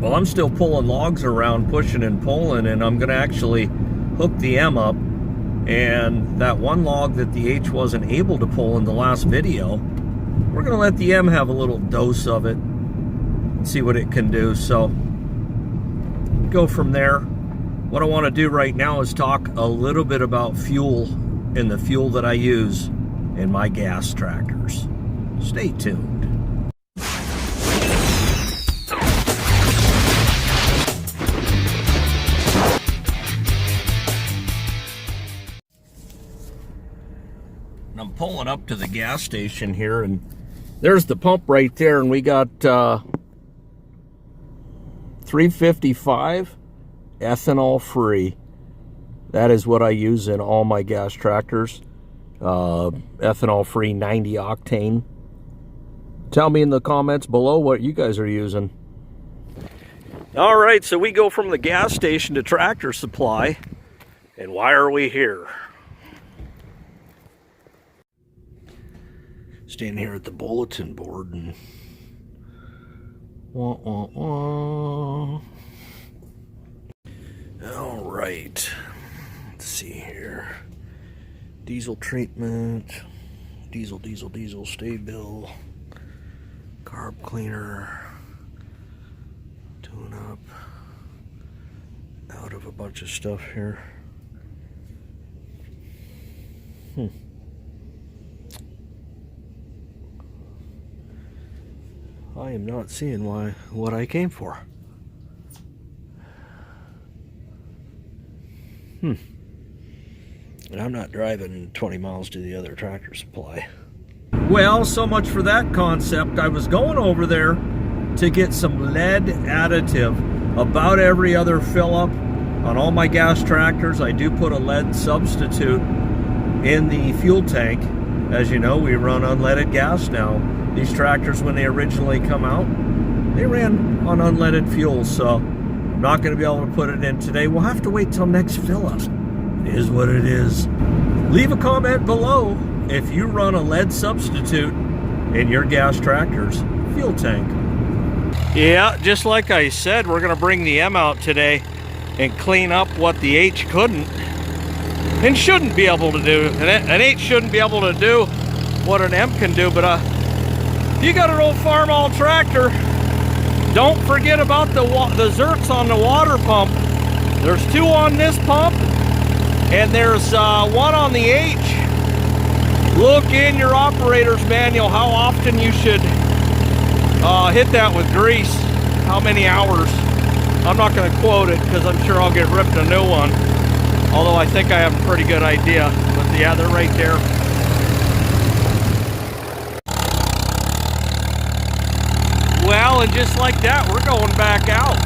Well, I'm still pulling logs around, pushing and pulling, and I'm going to actually hook the M up. And that one log that the H wasn't able to pull in the last video, we're going to let the M have a little dose of it and see what it can do. So go from there. What I want to do right now is talk a little bit about fuel and the fuel that I use in my gas tractors. Stay tuned. I'm pulling up to the gas station here, and there's the pump right there, and we got 355 ethanol free. That is what I use in all my gas tractors. Ethanol free 90 octane. Tell me in the comments below what you guys are using. All right, so we go from the gas station to Tractor Supply, and why are we here? Standing here at the bulletin board and all right, let's see here. Diesel treatment, diesel, stay bill, carb cleaner, tune up, out of a bunch of stuff here. I am not seeing what I came for. And I'm not driving 20 miles to the other Tractor Supply. Well, so much for that concept. I was going over there to get some lead additive. About every other fill up on all my gas tractors, I do put a lead substitute in the fuel tank. As you know, we run unleaded gas now. These tractors, when they originally come out, they ran on unleaded fuel, so I'm not going to be able to put it in today. We'll have to wait till next fill up. It is what it is. Leave a comment below if you run a lead substitute in your gas tractor's fuel tank. Yeah, just like I said, we're going to bring the M out today and clean up what the H couldn't and shouldn't be able to do. An H shouldn't be able to do what an M can do, but if you got an old Farmall tractor, don't forget about the zerks on the water pump. There's 2 on this pump, and there's 1 on the H. Look in your operator's manual how often you should hit that with grease, how many hours. I'm not going to quote it because I'm sure I'll get ripped a new one, although I think I have a pretty good idea. But yeah, they're right there. Well, and just like that, we're going back out.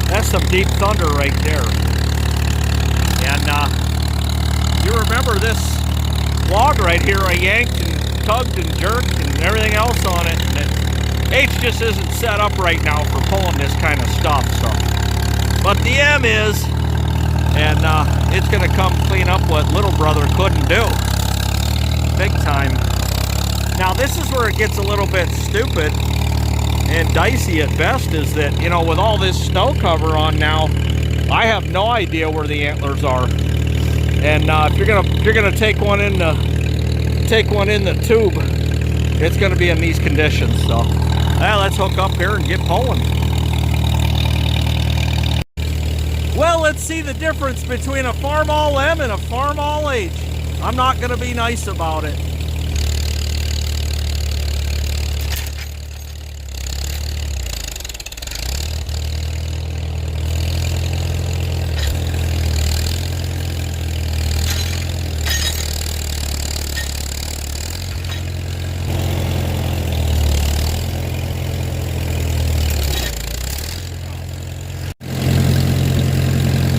That's some deep thunder right there. And you remember this log right here, I yanked and tugged and jerked and everything else on it. And H just isn't set up right now for pulling this kind of stuff. So, but the M is. And it's going to come clean up what little brother couldn't do. Big time. Now this is where it gets a little bit stupid and dicey at best, is that, you know, with all this snow cover on now, I have no idea where the antlers are. And if you're gonna take one in the tube, it's gonna be in these conditions. So let's hook up here and get pulling. Well, let's see the difference between a Farmall M and a Farmall H. I'm not going to be nice about it.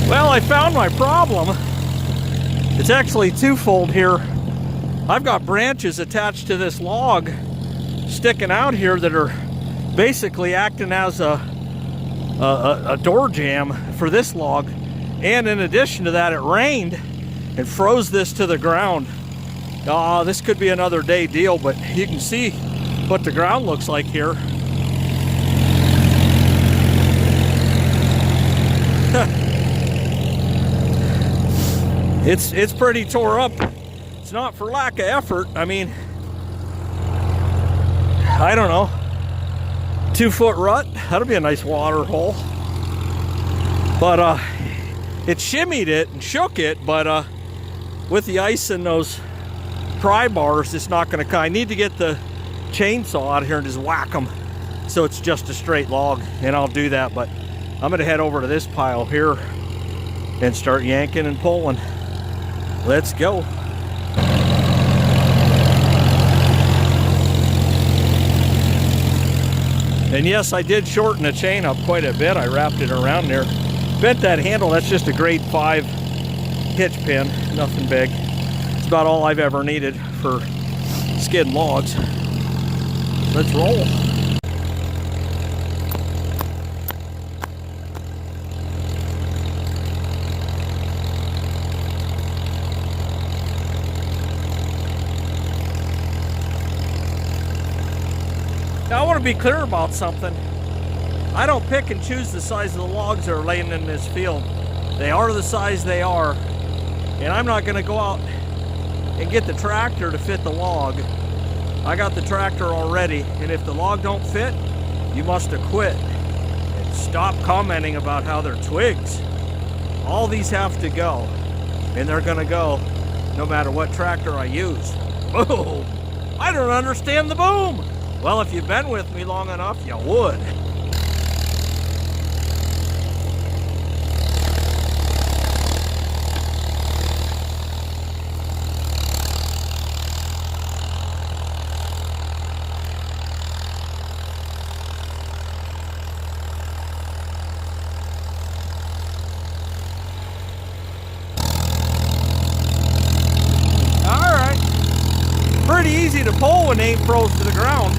Well, I found my problem. It's actually twofold here. I've got branches attached to this log sticking out here that are basically acting as a door jamb for this log. And in addition to that, it rained and froze this to the ground. This could be another day deal, but you can see what the ground looks like here. It's pretty tore up. It's not for lack of effort. I mean, I don't know, 2-foot rut, that'll be a nice water hole. But it shimmied it and shook it, but with the ice and those pry bars, it's not gonna, I need to get the chainsaw out here and just whack them so it's just a straight log, and I'll do that. But I'm gonna head over to this pile here and start yanking and pulling. Let's go. And yes, I did shorten the chain up quite a bit. I wrapped it around there. Bent that handle. That's just a grade 5 hitch pin, nothing big. It's about all I've ever needed for skidding logs. Let's roll. Now I want to be clear about something. I don't pick and choose the size of the logs that are laying in this field. They are the size they are. And I'm not going to go out and get the tractor to fit the log. I got the tractor already, and if the log don't fit, you must have quit. And stop commenting about how they're twigs. All these have to go, and they're going to go no matter what tractor I use. Boom! I don't understand the boom! Well, if you've been with me long enough, you would. All right. Pretty easy to pull when they ain't froze to the ground.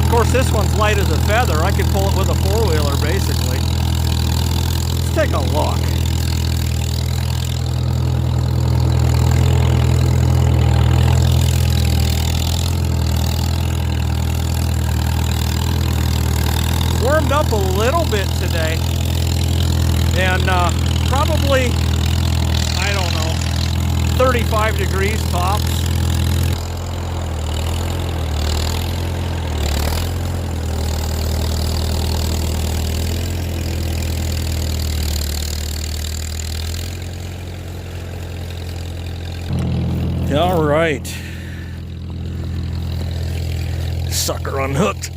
Of course, this one's light as a feather. I could pull it with a 4-wheeler, basically. Let's take a look. Warmed up a little bit today, and probably, I don't know, 35 degrees tops. All right, sucker unhooked.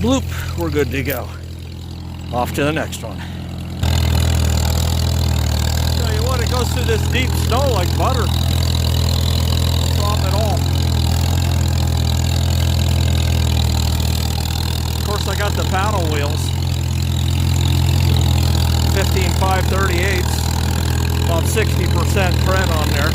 Bloop, we're good to go. Off to the next one. Tell you what, it goes through this deep snow like butter. No problem at all. Of course, I got the paddle wheels. 15.5/38. About 60% tread on there.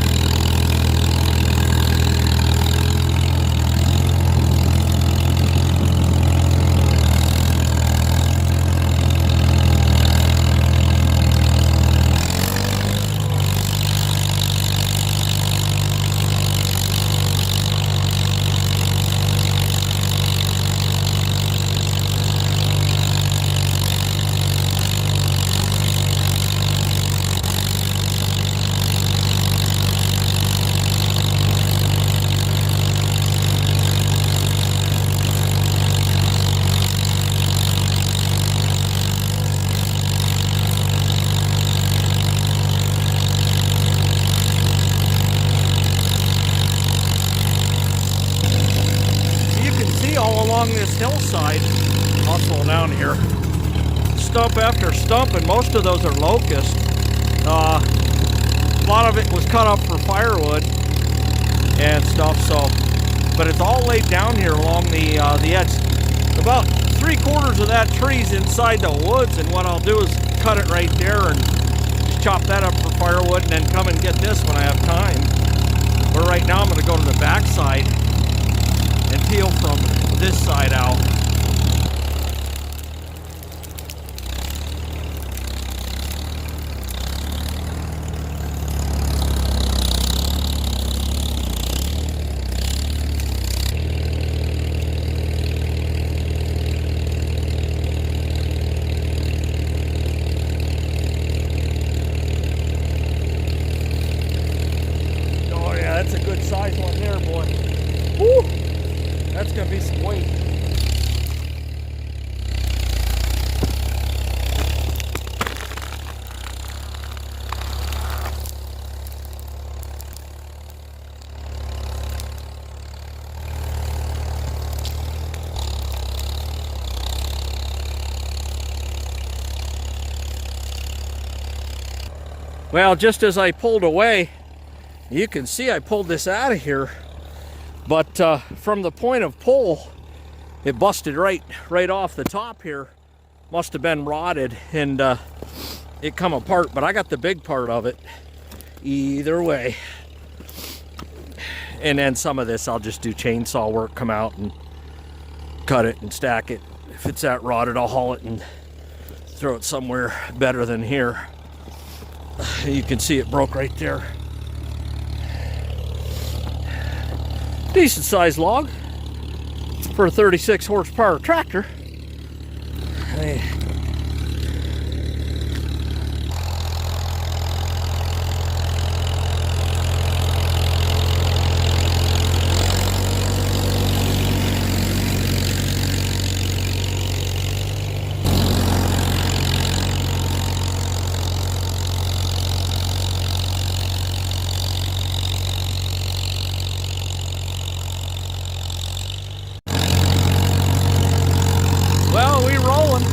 All along this hillside, I'll slow down here, stump after stump, and most of those are locust. A lot of it was cut up for firewood and stuff, so, but it's all laid down here along the edge. About 3/4 of that tree's inside the woods, and what I'll do is cut it right there and just chop that up for firewood, and then come and get this when I have time. But right now I'm going to go to the back side and peel from this side out. size one there, boy. Woo! That's gonna be some weight. Well, just as I pulled away, you can see I pulled this out of here, but from the point of pull, it busted right off the top here. Must have been rotted, and it come apart, but I got the big part of it either way. And then some of this I'll just do chainsaw work, come out and cut it and stack it. If it's that rotted, I'll haul it and throw it somewhere better than here. You can see it broke right there. Decent sized log for a 36 horsepower tractor. Hey. Well, we rolling.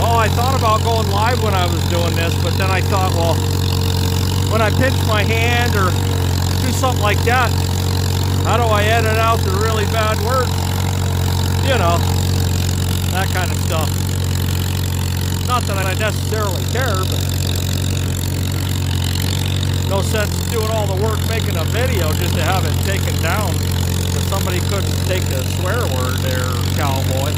Oh, I thought about going live when I was doing this, but then I thought, well, when I pinch my hand or do something like that, how do I edit out the really bad words? You know, that kind of stuff. Not that I necessarily care, but no sense doing all the work making a video just to have it taken down because somebody couldn't take a swear word there, cowboy.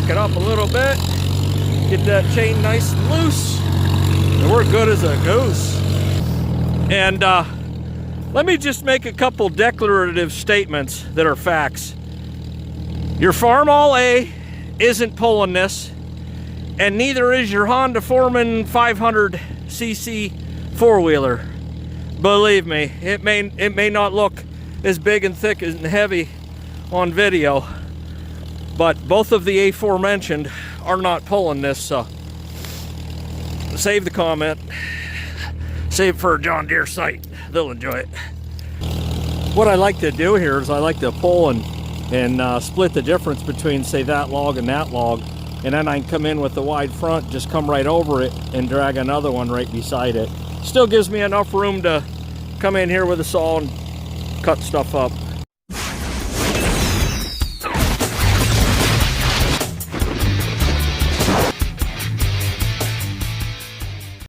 It up a little bit, get that chain nice and loose, and we're good as a goose. And let me just make a couple declarative statements that are facts. Your Farmall A isn't pulling this, and neither is your Honda Foreman 500cc four-wheeler. Believe me, it may not look as big and thick and heavy on video, but both of the aforementioned are not pulling this, so save the comment. Save it for a John Deere site. They'll enjoy it. What I like to do here is I like to pull and split the difference between, say, that log and that log, and then I can come in with the wide front, just come right over it and drag another one right beside it. Still gives me enough room to come in here with a saw and cut stuff up.